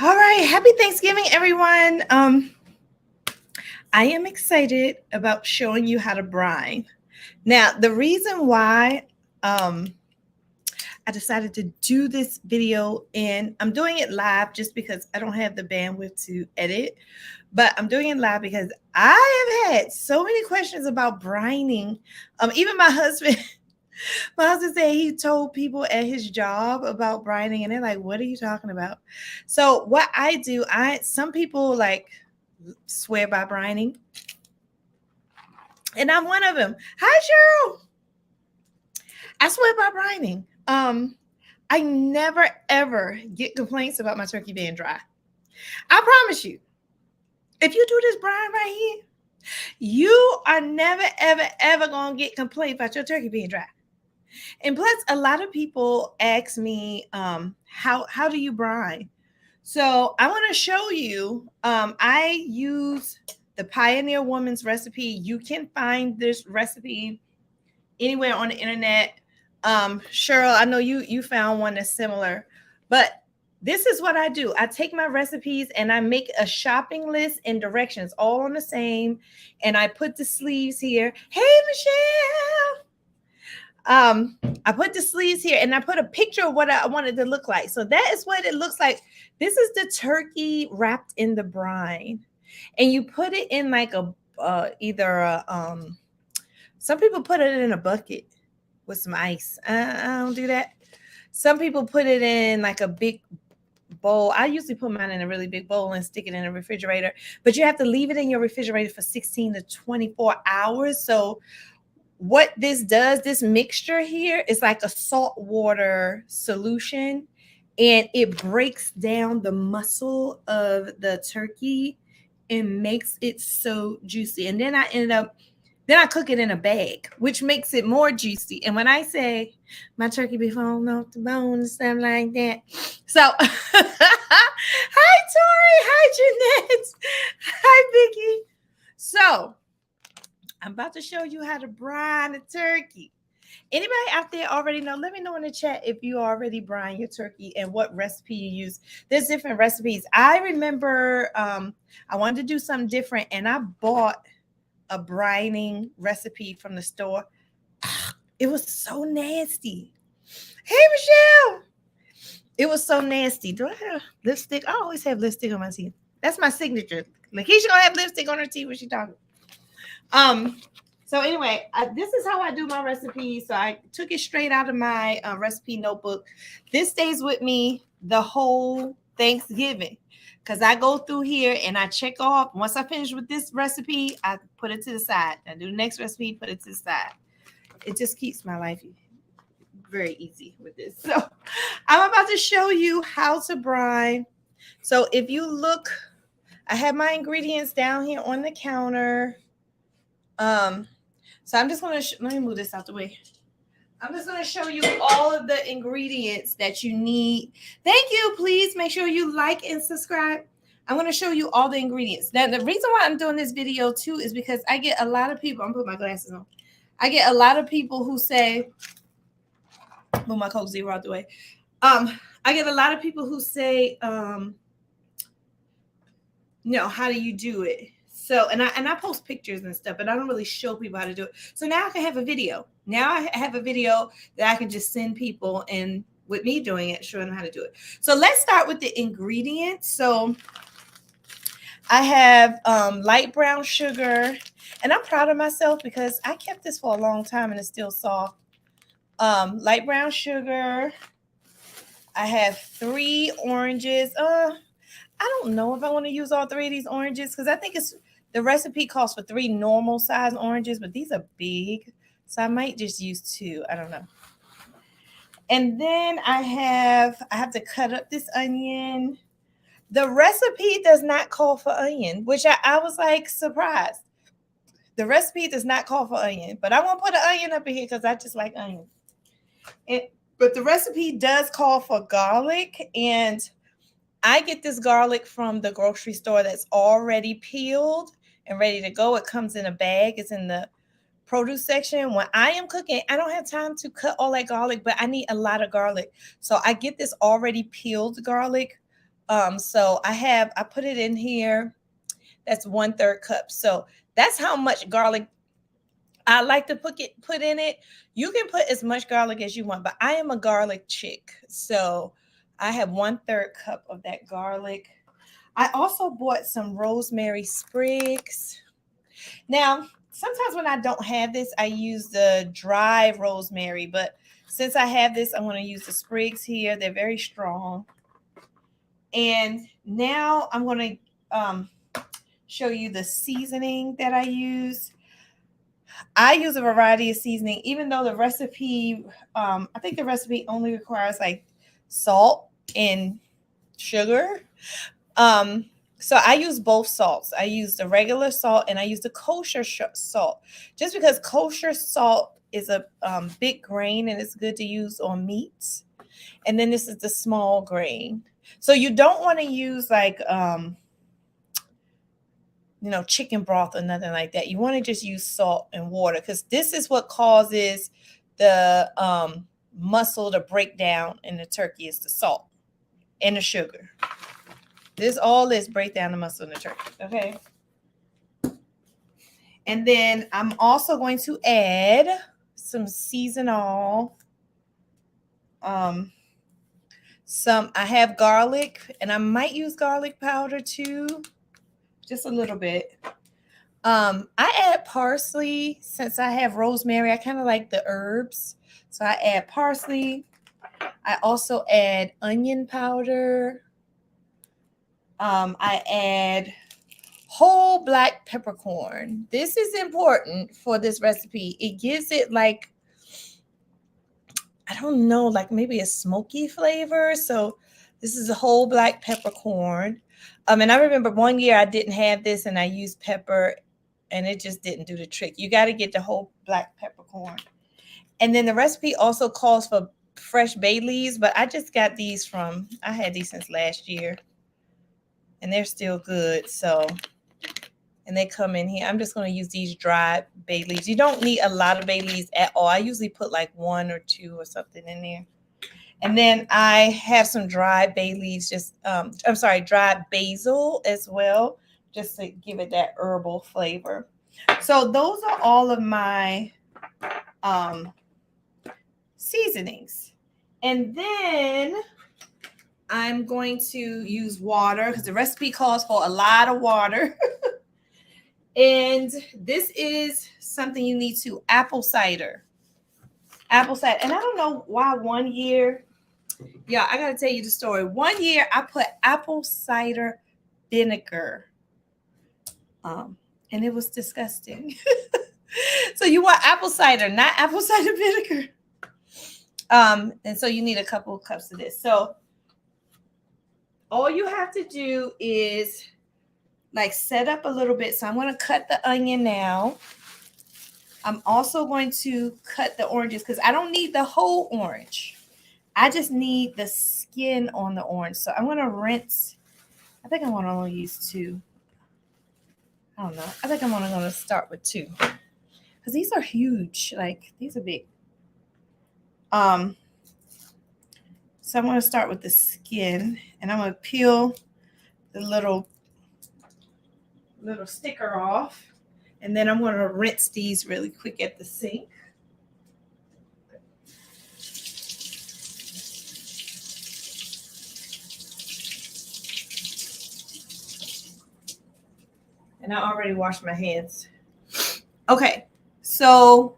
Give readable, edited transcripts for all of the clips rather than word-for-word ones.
All right, happy Thanksgiving, everyone. I am excited about showing you how to brine. Now, the reason why I decided to do this video, and I'm doing it live just because I don't have the bandwidth to edit, but I'm doing it live because I have had so many questions about brining. Even my husband. My husband said he told people at his job about brining, and they're like, "What are you talking about?" So what I do, some people like swear by brining, and I'm one of them. Hi, Cheryl. I swear by brining. I never ever get complaints about my turkey being dry. I promise you. If you do this brine right here, you are never ever ever gonna get complaints about your turkey being dry. And plus, a lot of people ask me, how do you brine? So I want to show you. I use the Pioneer Woman's recipe. You can find this recipe anywhere on the internet. Cheryl, I know you found one that's similar, but this is what I do. I take my recipes and I make a shopping list and directions all on the same, and I put the sleeves here. Hey, Michelle. I put the sleeves here and I put a picture of what I wanted to look like. So that is what it looks like. This is the turkey wrapped in the brine, and you put it in like a some people put it in a bucket with some ice. I don't do that. Some people put it in like a big bowl. I usually put mine in a really big bowl and stick it in a refrigerator, but you have to leave it in your refrigerator for 16 to 24 hours. So what this does, this mixture here is like a salt water solution, and it breaks down the muscle of the turkey and makes it so juicy. And then I cook it in a bag, which makes it more juicy. And when I say my turkey be falling off the bone and stuff like that. So hi Tori, hi Jeanette, hi Vicky. So I'm about to show you how to brine a turkey. Anybody out there already know? Let me know in the chat if you already brine your turkey and what recipe you use. There's different recipes. I remember I wanted to do something different, and I bought a brining recipe from the store. It was so nasty. Hey, Michelle. It was so nasty. Do I have lipstick? I always have lipstick on my teeth. That's my signature. Lakisha gonna have lipstick on her teeth when she talking. So anyway, this is how I do my recipe. So I took it straight out of my recipe notebook. This stays with me the whole Thanksgiving because I go through here and I check off. Once I finish with this recipe, I put it to the side. I do the next recipe, put it to the side. It just keeps my life very easy with this. So I'm about to show you how to brine. So if you look, I have my ingredients down here on the counter. So I'm just going to, let me move this out the way. I'm just going to show you all of the ingredients that you need. Thank you. Please make sure you like and subscribe. I'm going to show you all the ingredients. Now, the reason why I'm doing this video too is because I get a lot of people, I'm putting my glasses on. I get a lot of people who say, move my Coke Zero out the way. I get a lot of people who say, how do you do it? So, and I post pictures and stuff, but I don't really show people how to do it. So now I can have a video. Now I have a video that I can just send people, and with me doing it, showing them how to do it. So let's start with the ingredients. So I have light brown sugar, and I'm proud of myself because I kept this for a long time and it's still soft. Light brown sugar. I have 3 oranges. I don't know if I want to use all 3 of these oranges because I think the recipe calls for 3 normal size oranges, but these are big. So I might just use 2. I don't know. And then I have to cut up this onion. The recipe does not call for onion, which I was like surprised. The recipe does not call for onion, but I won't put an onion up in here because I just like onion. But the recipe does call for garlic, and I get this garlic from the grocery store that's already peeled and ready to go. It comes in a bag. It's in the produce section. When I am cooking, I don't have time to cut all that garlic, but I need a lot of garlic. So I get this already peeled garlic So I put it in here. That's 1/3 cup. So that's how much garlic I like to put in it. You can put as much garlic as you want, but I am a garlic chick. So I have 1/3 cup of that garlic. I also bought some rosemary sprigs. Now, sometimes when I don't have this, I use the dry rosemary, but since I have this, I want to use the sprigs here. They're very strong. And now I'm going to show you the seasoning that I use. I use a variety of seasoning, even though the recipe, I think the recipe only requires like salt and sugar. So I use both salts. I use the regular salt and I use the kosher salt, just because kosher salt is a big grain and it's good to use on meats. And then this is the small grain. So you don't want to use like, chicken broth or nothing like that. You want to just use salt and water, because this is what causes the muscle to break down in the turkey, is the salt and the sugar. All this break down the muscle in the turkey, okay? And then I'm also going to add some seasonal. I have garlic, and I might use garlic powder too, just a little bit. I add parsley. Since I have rosemary, I kind of like the herbs, so I add parsley. I also add onion powder. I add whole black peppercorn. This is important for this recipe. It gives it like, I don't know, like maybe a smoky flavor. So this is a whole black peppercorn. And I remember one year I didn't have this and I used pepper and it just didn't do the trick. You got to get the whole black peppercorn. And then the recipe also calls for fresh bay leaves, but I just got these I had these since last year. And they're still good. So, and they come in here. I'm just going to use these dry bay leaves. You don't need a lot of bay leaves at all. I usually put like 1 or 2 or something in there. And then I have some dry bay leaves, dry basil as well, just to give it that herbal flavor. So those are all of my seasonings. And then I'm going to use water, because the recipe calls for a lot of water. And this is something you need to apple cider. And I don't know why one year, I got to tell you the story. One year I put apple cider vinegar, and it was disgusting. So you want apple cider, not apple cider vinegar. And so you need a couple of cups of this. So all you have to do is like set up a little bit. So I'm going to cut the onion now. I'm also going to cut the oranges, because I don't need the whole orange. I just need the skin on the orange. So I'm going to rinse. I think I want to only use 2. I don't know. I think I'm only going to start with 2, because these are huge. Like, these are big. So I'm going to start with the skin, and I'm going to peel the little sticker off, and then I'm going to rinse these really quick at the sink. And I already washed my hands. Okay, so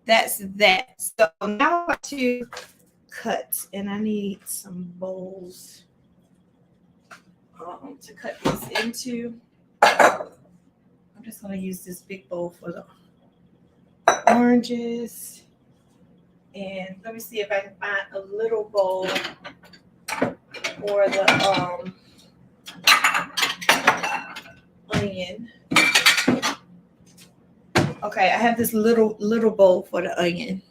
that's that. So now I'm going to cut, and I need some bowls to cut this into. I'm just going to use this big bowl for the oranges. And let me see if I can find a little bowl for the onion. Okay, I have this little bowl for the onion.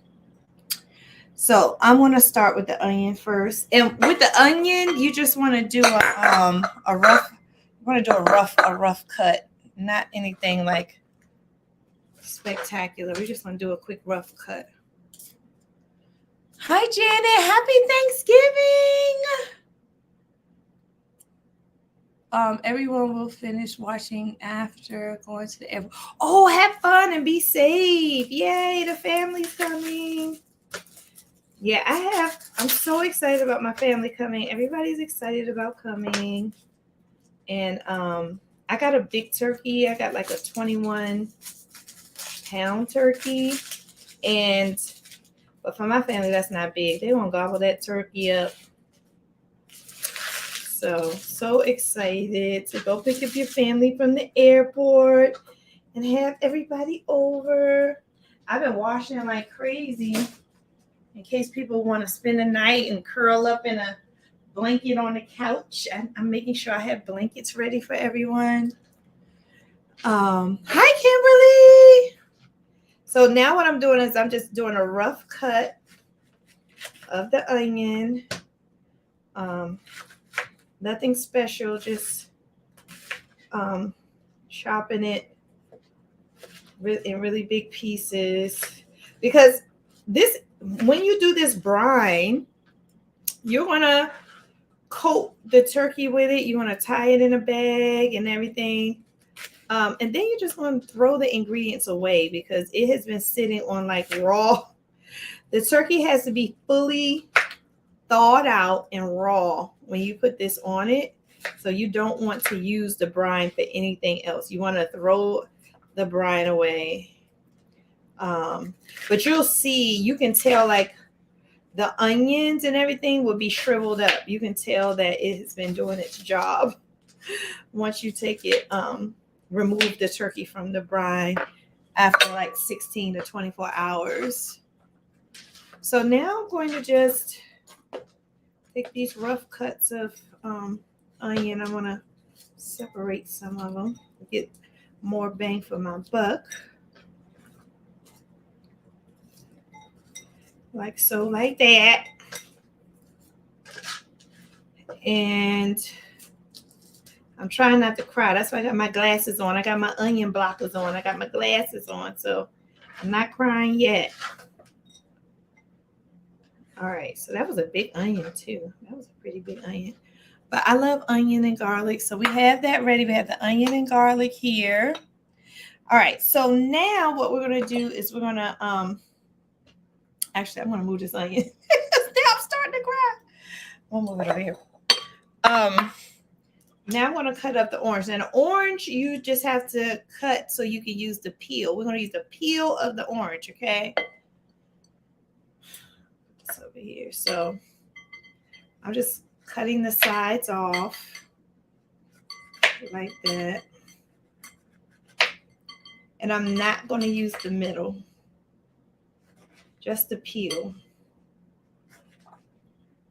So I'm going to start with the onion first. And with the onion, you just want to do a rough cut. Not anything like spectacular. We just want to do a quick rough cut. Hi, Janet. Happy Thanksgiving. Everyone will finish watching after going to the airport. Oh, have fun and be safe. Yay, the family's coming. Yeah, I'm so excited about my family coming. Everybody's excited about coming. And I got a big turkey. I got like a 21-pound turkey. But for my family, that's not big. They won't gobble that turkey up. So excited to go pick up your family from the airport and have everybody over. I've been washing like crazy in case people want to spend the night and curl up in a blanket on the couch. I'm making sure I have blankets ready for everyone. Hi, Kimberly. So now what I'm doing is I'm just doing a rough cut of the onion. Nothing special, just chopping it in really big pieces. Because when you do this brine, you're gonna coat the turkey with it. You want to tie it in a bag and everything. And then you're just going to throw the ingredients away because it has been sitting on like raw. The turkey has to be fully thawed out and raw when you put this on it. So you don't want to use the brine for anything else. You want to throw the brine away. But you'll see, you can tell like the onions and everything will be shriveled up. You can tell that it has been doing its job once you take it, remove the turkey from the brine after like 16 to 24 hours. So now I'm going to just take these rough cuts of onion. I'm going to separate some of them to get more bang for my buck. Like so, like that. And I'm trying not to cry. That's why I got my glasses on. I got my onion blockers on. I got my glasses on. So I'm not crying yet. All right. So that was a big onion too. That was a pretty big onion. But I love onion and garlic. So we have that ready. We have the onion and garlic here. All right. So now what we're going to do is we're going to, actually, I'm going to move this onion. Now I'm starting to cry. We'll move it over here. Now I'm going to cut up the orange. And the orange, you just have to cut so you can use the peel. We're going to use the peel of the orange, okay? This over here. So I'm just cutting the sides off like that. And I'm not going to use the middle, just the peel.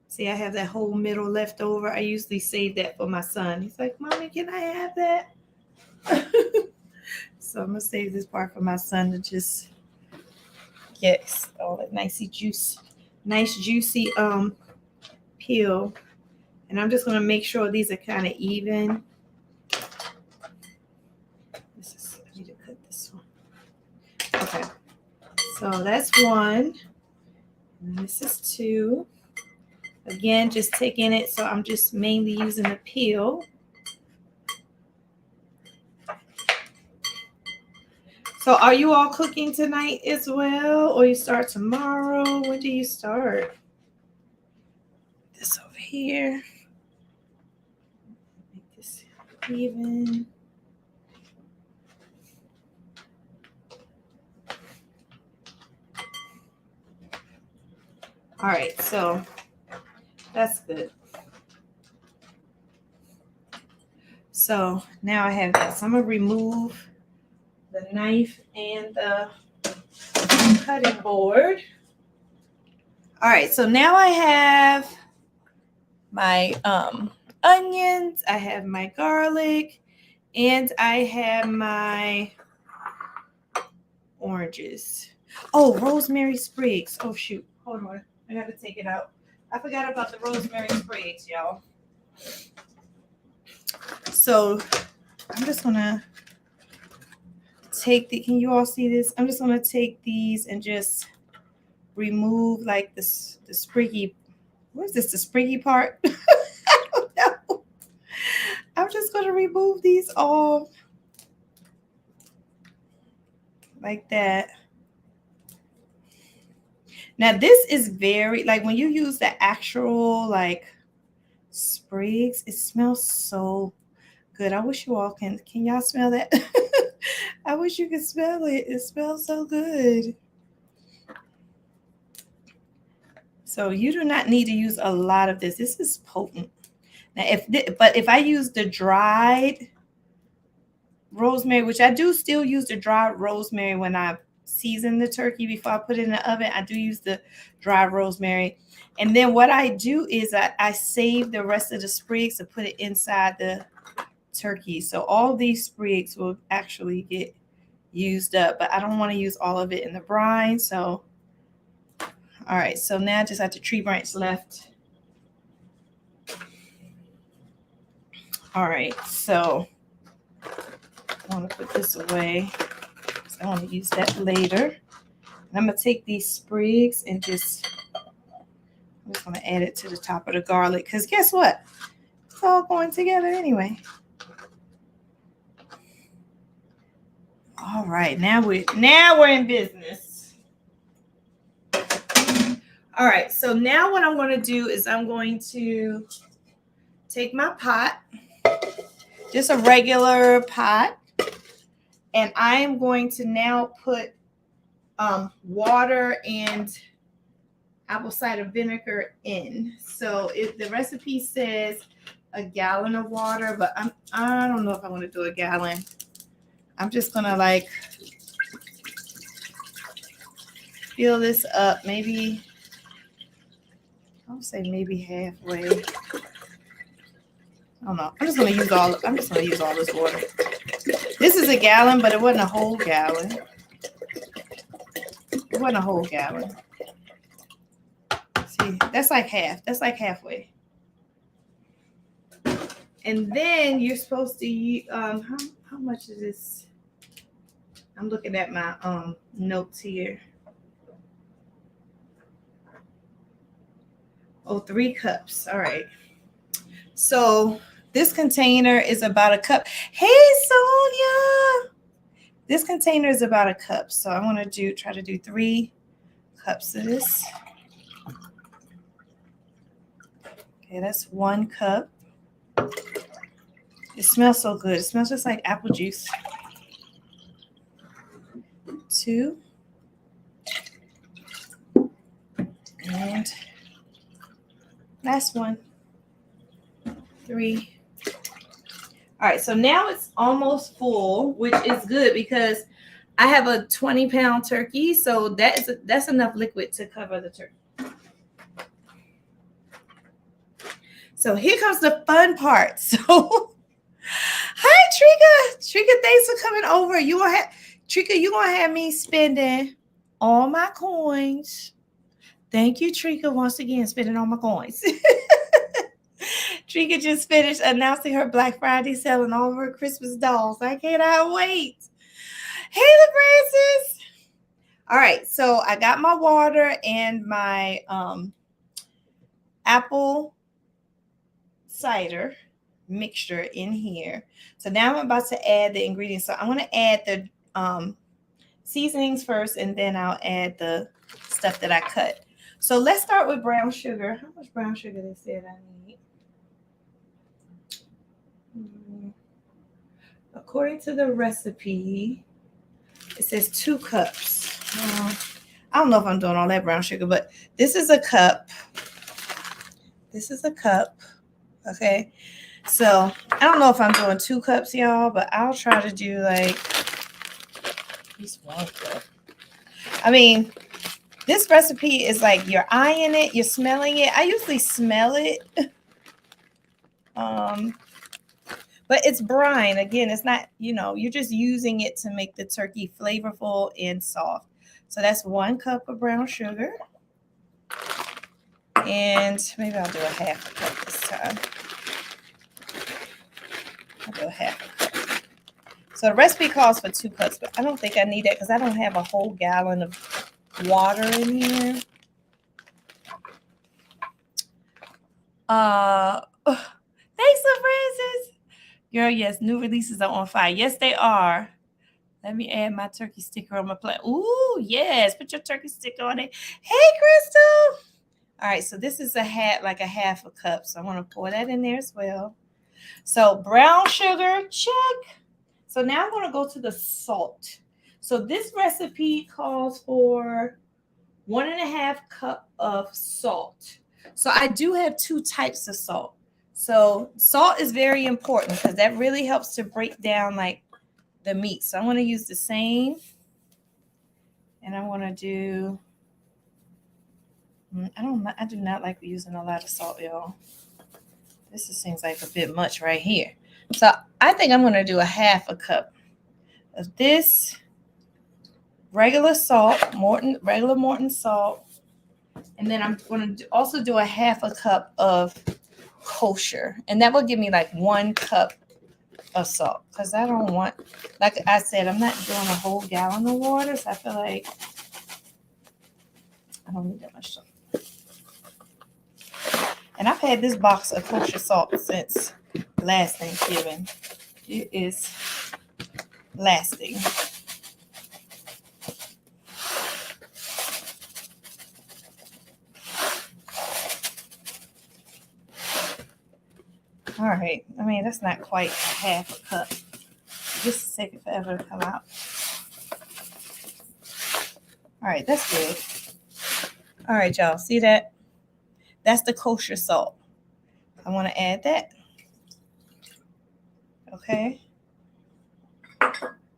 See, I have that whole middle left over. I usually save that for my son. He's like, Mommy, can I have that? So I'm going to save this part for my son to just get all that nice juicy peel. And I'm just going to make sure these are kind of even. I need to cut this one. Okay. So that's one. And this is two. Again, just taking it, so I'm just mainly using the peel. So are you all cooking tonight as well, or you start tomorrow? When do you start? This over here. Make this even. All right, so that's good. So now I have that. So I'm going to remove the knife and the cutting board. All right, so now I have my onions, I have my garlic, and I have my oranges. Oh, rosemary sprigs. Oh, shoot. Hold on. I got to take it out. I forgot about the rosemary sprigs, y'all. So I'm just going to take can you all see this? I'm just going to take these and just remove like the spriggy. What is this? The spriggy part? I don't know. I'm just going to remove these off like that. Now this is very, like when you use the actual like sprigs, it smells so good. I wish you all can y'all smell that? I wish you could smell it. It smells so good. So you do not need to use a lot of this. This is potent. Now if I use the dried rosemary, which I do still use the dried rosemary when I season the turkey before I put it in the oven, I do use the dried rosemary. And then what I do is I save the rest of the sprigs to put it inside the turkey. So all these sprigs will actually get used up, but I don't want to use all of it in the brine. So, all right, so now I just have the tree branch left. All right, so I want to put this away because I want to use that later. And I'm going to take these sprigs and I'm just going to add it to the top of the garlic because guess what? It's all going together anyway. All right, now we're in business. All right, so now what I'm going to do is I'm going to take my pot, just a regular pot, and I am going to now put water and apple cider vinegar in. So if the recipe says a gallon of water, but I don't know if I want to do a gallon. I'm just gonna like fill this up, maybe I'll say maybe halfway. I don't know. I'm just gonna use all this water. This is a gallon, but it wasn't a whole gallon. It wasn't a whole gallon. See, that's like half. That's like halfway. And then you're supposed to use how much is this? I'm looking at my notes here. Oh, 3 cups. All right. So this container is about a cup. Hey, Sonia. This container is about a cup. So I want to try to do 3 cups of this. Okay, that's 1 cup. It smells so good. It smells just like apple juice. 2. And last one. 3. All right, so now it's almost full, which is good because I have a 20-pound turkey, so that's enough liquid to cover the turkey. So here comes the fun part. So, hi Trika. Trika, thanks for coming over. Trika, you gonna have me spending all my coins. Thank you, Trika, once again, spending all my coins. Trika just finished announcing her Black Friday sale and all of her Christmas dolls. I cannot wait. Hey, LaFrancis. All right, so I got my water and my apple cider mixture in here. So now I'm about to add the ingredients. So I'm going to add the seasonings first, and then I'll add the stuff that I cut. So let's start with brown sugar. How much brown sugar they said I need? According to the recipe, it says 2 cups. I don't know if I'm doing all that brown sugar, but this is a cup. This is a cup. Okay. So I don't know if I'm doing 2 cups, y'all, but I'll try to do like at least 1 cup. I mean, this recipe is like you're eyeing it, you're smelling it. I usually smell it. But it's brine. Again, it's not, you're just using it to make the turkey flavorful and soft. So that's 1 cup of brown sugar. And maybe I'll do a half a cup this time. I'll do a half a cup. So the recipe calls for 2 cups, but I don't think I need that because I don't have a whole gallon of water in here. Thanks, LaFrancis. Girl, yes, new releases are on fire. Yes, they are. Let me add my turkey sticker on my plate. Ooh, yes. Put your turkey sticker on it. Hey, Crystal. All right, so this is a half a cup. So I want to pour that in there as well. So brown sugar, check. So now I'm going to go to the salt. So this recipe calls for 1.5 cups of salt. So I do have 2 types of salt. So salt is very important because that really helps to break down like the meat. So I'm going to use the same. And I want to do, I do not like using a lot of salt, y'all. This just seems like a bit much right here. So I think I'm going to do a 1/2 cup of this regular salt, regular Morton salt. And then I'm going to also do a 1/2 cup of kosher. And that will give me like 1 cup of salt. Because I don't want, like I said, I'm not doing a whole gallon of water. So I feel like I don't need that much salt. And I've had this box of kosher salt since last Thanksgiving. It is lasting. All right. I mean, that's not quite 1/2 cup. This is taking forever to come out. All right, that's good. All right, y'all. See that? That's the kosher salt. I want to add that. Okay.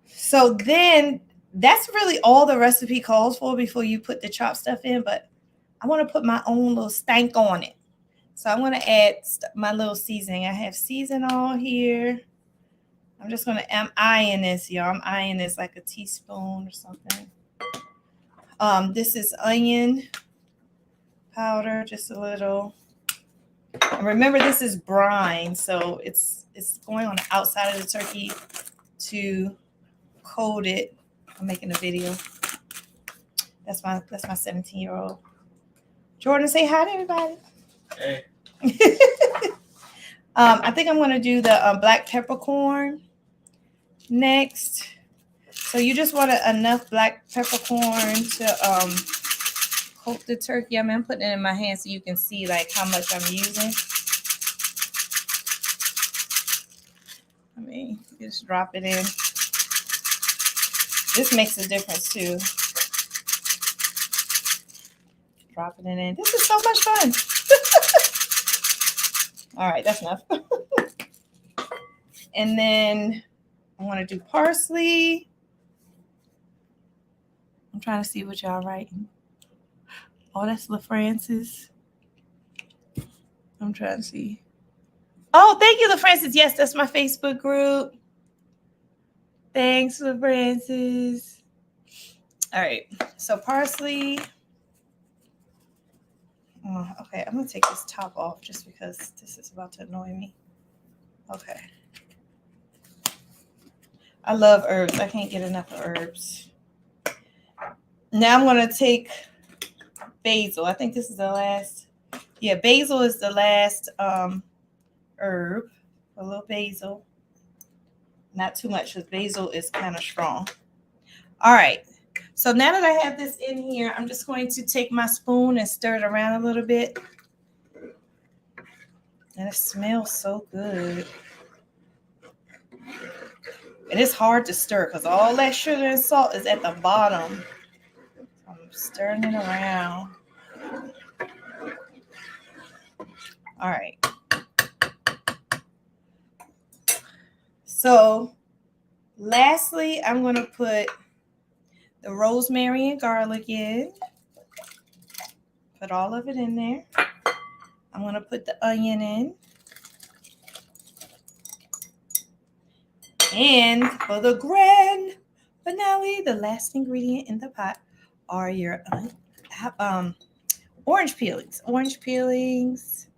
So then that's really all the recipe calls for before you put the chopped stuff in. But I want to put my own little stank on it. So I'm going to add my little seasoning. I have seasonal here. I'm eyeing this, y'all. I'm eyeing this like a teaspoon or something. This is onion powder, just a little. And remember, this is brine, so it's going on the outside of the turkey to coat it. I'm making a video. That's my 17-year-old. Jordan, say hi to everybody. Hey. I think I'm going to do the black peppercorn next. So you just want enough black peppercorn to coat the turkey. I mean, I'm putting it in my hand so you can see like how much I'm using. I mean, just drop it in. This makes a difference too. Dropping it in. This is so much fun. All right, that's enough. And then I want to do parsley. I'm trying to see what y'all writing. Oh, that's LaFrancis. I'm trying to see. Oh, thank you, LaFrancis. Yes, that's my Facebook group. Thanks, LaFrancis. All right, so parsley. Oh, okay, I'm going to take this top off just because this is about to annoy me. Okay. I love herbs. I can't get enough of herbs. Now I'm going to take basil. I think this is the last. Yeah, basil is the last herb. A little basil. Not too much because basil is kind of strong. All right. So now that I have this in here, I'm just going to take my spoon and stir it around a little bit. And it smells so good. And it's hard to stir because all that sugar and salt is at the bottom. I'm stirring it around. All right. So lastly, I'm going to put the rosemary and garlic in. Put all of it in there. I'm going to put the onion in. And for the grand finale, the last ingredient in the pot are your orange peelings. Orange peelings.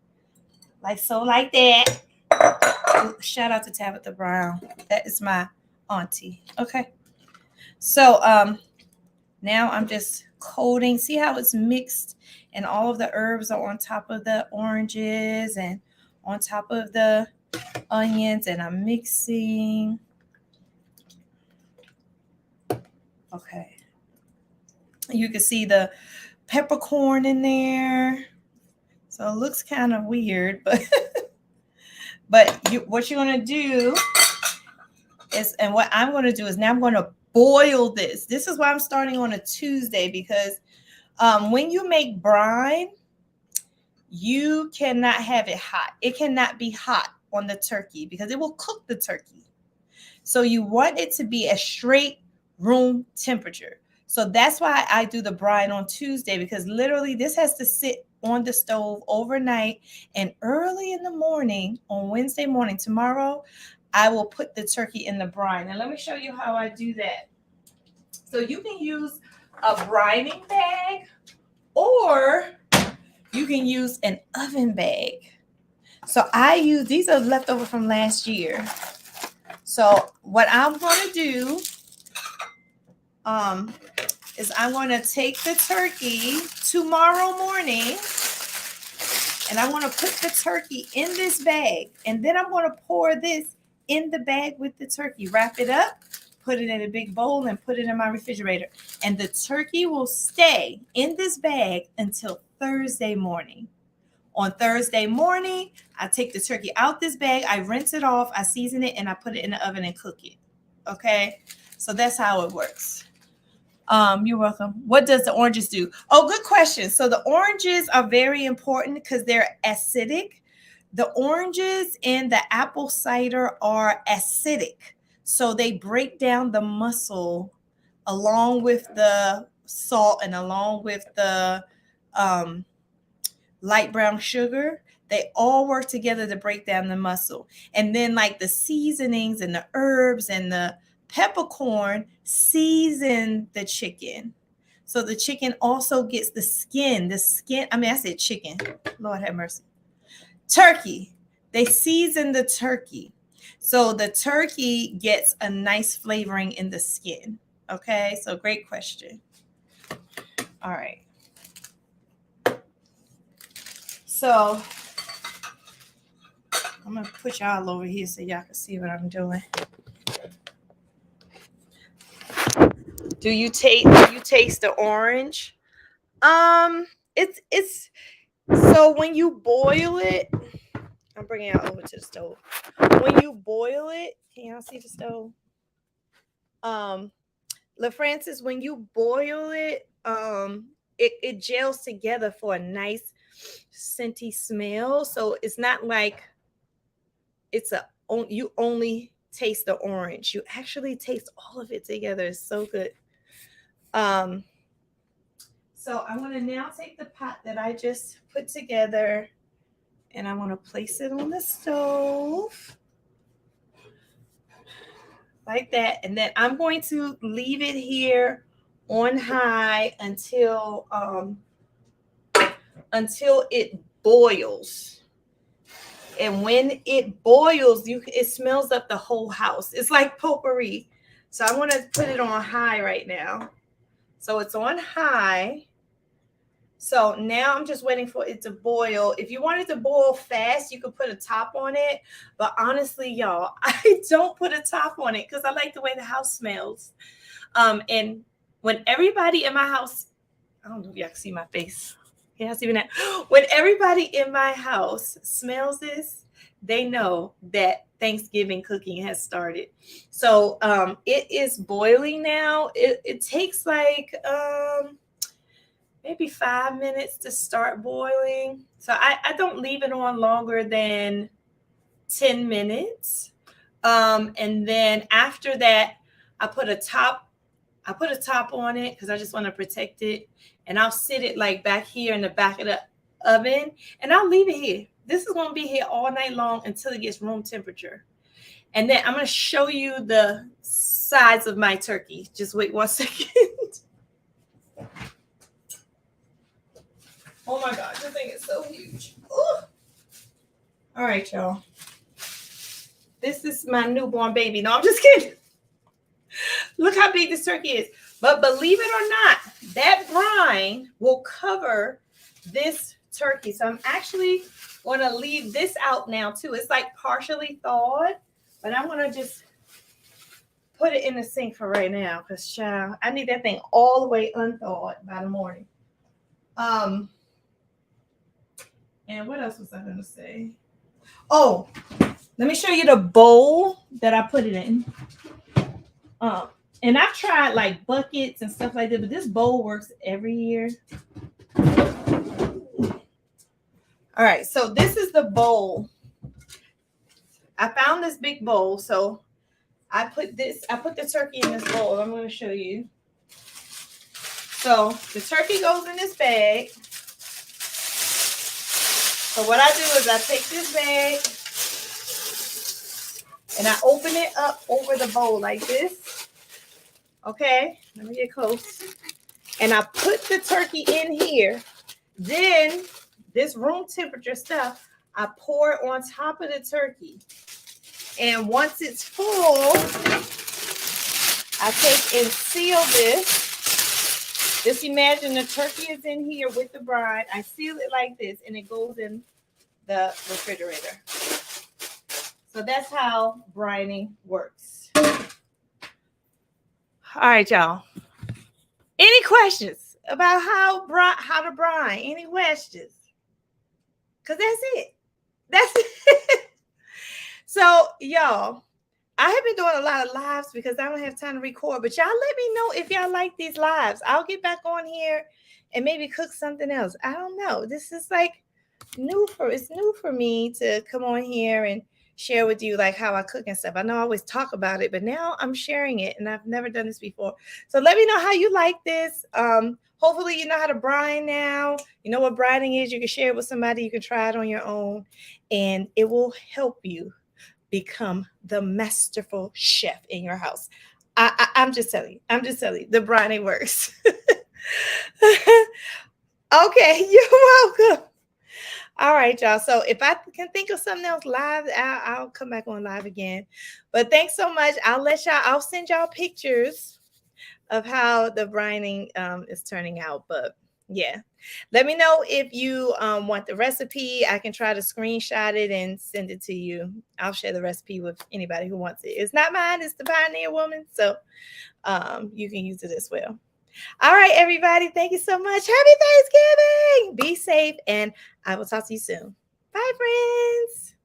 Like so, like that. Shout out to Tabitha Brown. That is my auntie. Okay. So now I'm just coating. See how it's mixed and all of the herbs are on top of the oranges and on top of the onions and I'm mixing. Okay. You can see the peppercorn in there. So it looks kind of weird, but what you're going to do is, and what I'm going to do is now I'm going to boil this. This is why I'm starting on a Tuesday, because when you make brine, you cannot have it hot. It cannot be hot on the turkey because it will cook the turkey. So you want it to be a straight room temperature. So that's why I do the brine on Tuesday, because literally this has to sit on the stove overnight, and early in the morning on Wednesday morning, tomorrow, I will put the turkey in the brine. And let me show you how I do that. So you can use a brining bag, or you can use an oven bag. So I use, these are leftover from last year. So what I'm going to do is I'm going to take the turkey tomorrow morning, and I want to put the turkey in this bag, and then I'm going to pour this in the bag with the turkey, wrap it up, put it in a big bowl, and put it in my refrigerator. And the turkey will stay in this bag until Thursday morning. On Thursday morning, I take the turkey out this bag, I rinse it off, I season it, and I put it in the oven and cook it. Okay, so that's how it works. You're welcome. What does the oranges do? Oh, good question. So the oranges are very important because they're acidic. The oranges and the apple cider are acidic. So they break down the muscle along with the salt and along with the light brown sugar. They all work together to break down the muscle. And then like the seasonings and the herbs and the peppercorn season the chicken. So the chicken also gets the skin. I mean, I said chicken. Lord have mercy. Turkey. They season the turkey. So the turkey gets a nice flavoring in the skin. Okay, so great question. All right. So I'm going to put y'all over here so y'all can see what I'm doing. Do you taste the orange? It's so when you boil it, I'm bringing it over to the stove. When you boil it, can y'all see the stove? LaFrancis, when you boil it, it gels together for a nice scenty smell. So it's not like you only taste the orange. You actually taste all of it together. It's so good. So I'm going to now take the pot that I just put together, and I want to place it on the stove like that. And then I'm going to leave it here on high until it boils. And when it boils, it smells up the whole house. It's like potpourri. So I want to put it on high right now. So it's on high. So now I'm just waiting for it to boil. If you want it to boil fast, you could put a top on it. But honestly, y'all, I don't put a top on it because I like the way the house smells. And when everybody in my house, I don't know if y'all can see my face. Yeah, see that. When everybody in my house smells this, they know that Thanksgiving cooking has started. So it is boiling now. It takes like maybe 5 minutes to start boiling. So I don't leave it on longer than 10 minutes. And then after that, I put a top on it because I just want to protect it. And I'll sit it like back here in the back of the oven, and I'll leave it here. This is going to be here all night long until it gets room temperature. And then I'm going to show you the size of my turkey. Just wait 1 second. Oh my God, this thing is so huge. Ooh. All right, y'all. This is my newborn baby. No, I'm just kidding. Look how big this turkey is. But believe it or not, that brine will cover this turkey. So I'm actually want to leave this out now too. It's like partially thawed, but I'm going to just put it in the sink for right now because, child, I need that thing all the way unthawed by the morning. And what else was I going to say? Oh, let me show you the bowl that I put it in. And I've tried like buckets and stuff like that, but this bowl works every year. All right, so this is the bowl. I found this big bowl, so I put the turkey in this bowl. I'm going to show you. So the turkey goes in this bag. So what I do is I take this bag and I open it up over the bowl like this. Okay, let me get close. And I put the turkey in here. Then this room temperature stuff, I pour it on top of the turkey. And once it's full, I take and seal this. Just imagine the turkey is in here with the brine. I seal it like this, and it goes in the refrigerator. So that's how brining works. All right, y'all. Any questions about how to brine? Any questions? Because that's it. That's it. So, y'all, I have been doing a lot of lives because I don't have time to record, but y'all let me know if y'all like these lives. I'll get back on here and maybe cook something else. I don't know. This is like new for me to come on here and share with you like how I cook and stuff. I know I always talk about it, but now I'm sharing it and I've never done this before. So let me know how you like this. Hopefully you know how to brine now. You know what brining is. You can share it with somebody. You can try it on your own and it will help you become the masterful chef in your house. I'm just telling you. The brining works. Okay, you're welcome. All right, y'all. So if I can think of something else live, I'll come back on live again. But thanks so much. I'll send y'all pictures of how the brining is turning out. But yeah, let me know if you want the recipe. I can try to screenshot it and send it to you. I'll share the recipe with anybody who wants it. It's not mine. It's the Pioneer Woman. So you can use it as well. All right, everybody. Thank you so much. Happy Thanksgiving. Be safe, and I will talk to you soon. Bye, friends.